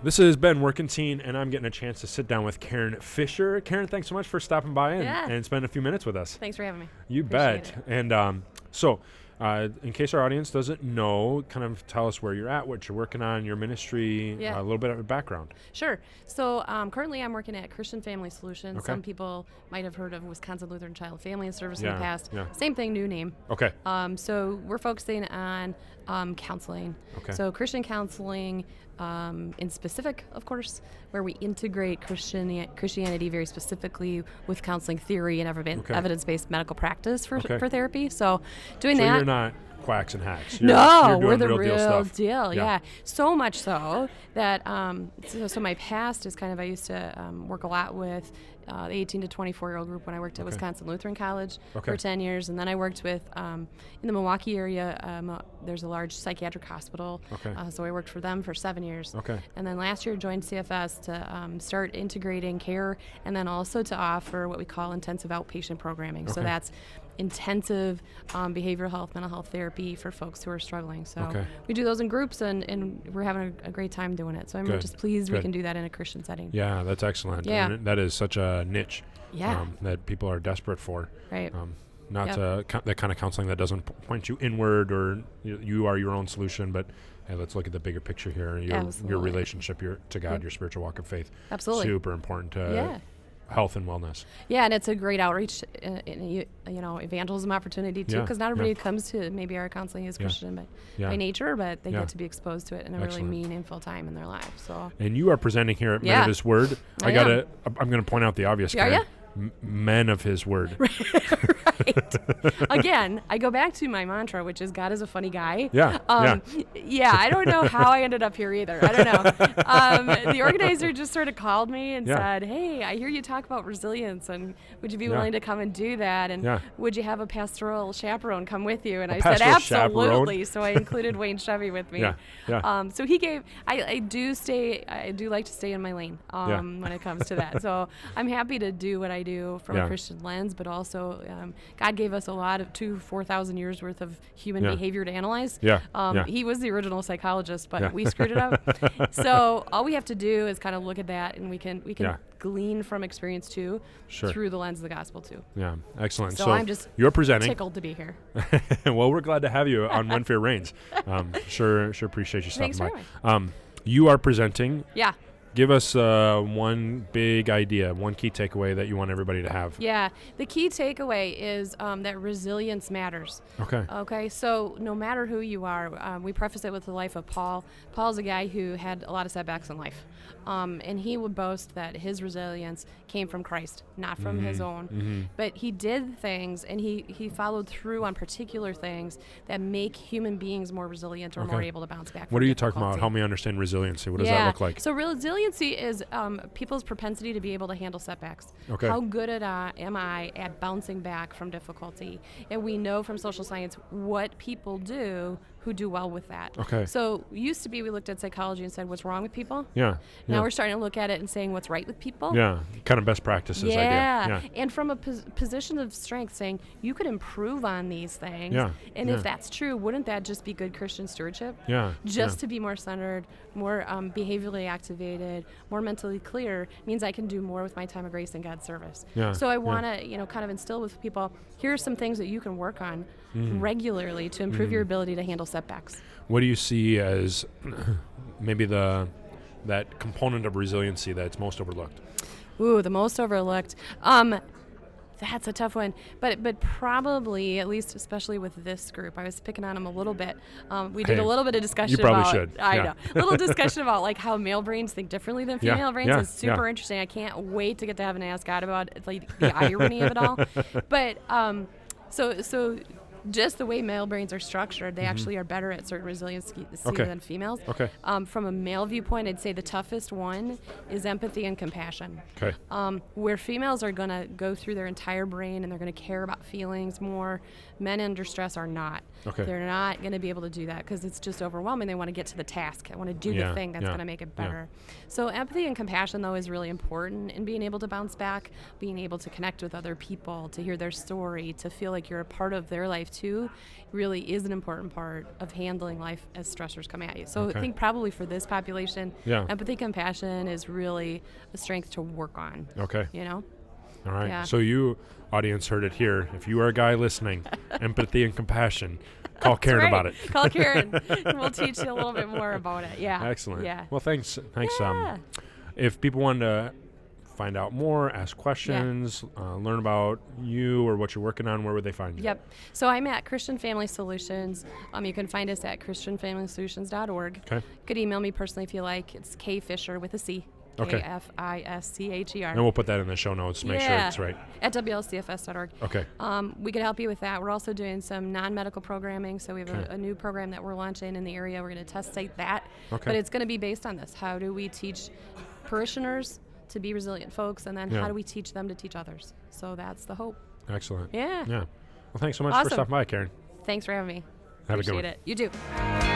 This has been Workentine, and I'm getting a chance to sit down with Karen Fischer. Karen, thanks so much for stopping by and spend a few minutes with us. Thanks for having me. You Appreciate bet. And so, in case our audience doesn't know, kind of tell us where you're at, what you're working on, your ministry, a little bit of a background. Sure. So currently I'm working at Christian Family Solutions. Okay. Some people might have heard of Wisconsin Lutheran Child Family and Service in Yeah, the past. yeah. Same thing, new name. Okay. So we're focusing on counseling. Okay. So Christian counseling in specific, of course, where we integrate Christianity very specifically with counseling theory and evidence-based medical practice for therapy. So doing that. So you're not quacks and hacks. You're doing we're the real deal stuff. Yeah. So much so that so my past is kind of, I used to work a lot with the 18 to 24-year-old group when I worked at Wisconsin Lutheran College for 10 years. And then I worked with, in the Milwaukee area, there's a large psychiatric hospital. So I worked for them for 7 years. And then last year joined CFS to start integrating care and then also to offer what we call intensive outpatient programming. So that's intensive behavioral health, mental health therapy for folks who are struggling. So we do those in groups, and we're having a great time doing it. So I'm just pleased we can do that in a Christian setting. Yeah, that's excellent. Yeah. And that is such a niche that people are desperate for. Right. That kind of counseling that doesn't point you inward or you are your own solution, but hey, let's look at the bigger picture here. Your relationship to God, your spiritual walk of faith. Absolutely. Super important to health and wellness. Yeah, and it's a great outreach, evangelism opportunity too, because not everybody comes to maybe our counseling is Christian by nature, but they get to be exposed to it in a really meaningful time in their life. So. And you are presenting here at Men of His Word. I'm going to point out the obvious. Are you? Men of His Word. Right. Again, I go back to my mantra, which is God is a funny guy. Yeah. I don't know how I ended up here either. I don't know. The organizer just sort of called me and said, hey, I hear you talk about resilience, and would you be willing to come and do that? And would you have a pastoral chaperone come with you? And I said, absolutely. So I included Wayne Chevy with me. So he gave, I do like to stay in my lane when it comes to that. So I'm happy to do what I do from a Christian lens, but also God gave us a lot of 4,000 years worth of human behavior to analyze. He was the original psychologist, but we screwed it up. So all we have to do is kind of look at that, and we can glean from experience too, through the lens of the gospel too. Yeah, excellent. So I'm just you're presenting. Tickled to be here. Well, we're glad to have you on When Fear Reigns. Sure appreciate you stopping by. Thanks You are presenting. Yeah. Give us one big idea, one key takeaway that you want everybody to have. Yeah, the key takeaway is that resilience matters. Okay, so no matter who you are, we preface it with the life of Paul. Paul's a guy who had a lot of setbacks in life. And he would boast that his resilience came from Christ, not from his own. But he did things, and he followed through on particular things that make human beings more resilient or more able to bounce back from What are you talking about? Help me understand resiliency. What does that look like? So resiliency is people's propensity to be able to handle setbacks. How good am I at bouncing back from difficulty? And we know from social science what people do who do well with that. So used to be we looked at psychology and said, what's wrong with people? Now we're starting to look at it and saying what's right with people. Kind of best practices idea. And from a position of strength, saying you could improve on these things. And if that's true, wouldn't that just be good Christian stewardship? To be more centered, more behaviorally activated, more mentally clear means I can do more with my time of grace in God's service. So I want to, kind of instill with people, here are some things that you can work on regularly to improve your ability to handle setbacks. What do you see as maybe that component of resiliency that's most overlooked? Ooh, the most overlooked. That's a tough one, but probably, at least especially with this group, I was picking on them a little bit. We did a little bit of discussion about... You probably should. I know. A little discussion about like how male brains think differently than female brains. It's super interesting. I can't wait to get to heaven and ask God about it, like the irony of it all. But so just the way male brains are structured, they actually are better at certain resiliency than females. From a male viewpoint, I'd say the toughest one is empathy and compassion. Where females are going to go through their entire brain and they're going to care about feelings more, men under stress are not. Okay. They're not going to be able to do that because it's just overwhelming. They want to get to the task. I want to do the thing that's going to make it better. So empathy and compassion, though, is really important in being able to bounce back, being able to connect with other people, to hear their story, to feel like you're a part of their life too, really is an important part of handling life as stressors come at you. So I think probably for this population, empathy, compassion is really a strength to work on. Okay. You know? All right. Yeah. So you, audience, heard it here. If you are a guy listening, empathy and compassion, call Karen about it. Call Karen. We'll teach you a little bit more about it. Yeah. Excellent. Yeah. Well, thanks. Yeah. If people want to find out more, ask questions, learn about you or what you're working on, where would they find you? Yep. So I'm at Christian Family Solutions. You can find us at christianfamilysolutions.org. Okay. You could email me personally if you like. It's K Fischer with a C. Okay. Fischer. And we'll put that in the show notes to make sure it's right. At WLCFS.org. Okay. We can help you with that. We're also doing some non-medical programming. So we have a new program that we're launching in the area. We're going to test state that. Okay. But it's going to be based on this. How do we teach parishioners to be resilient folks? And then how do we teach them to teach others? So that's the hope. Excellent. Yeah. Well, thanks so much for stopping by, Karen. Thanks for having me. Have a good one. Appreciate it. You too.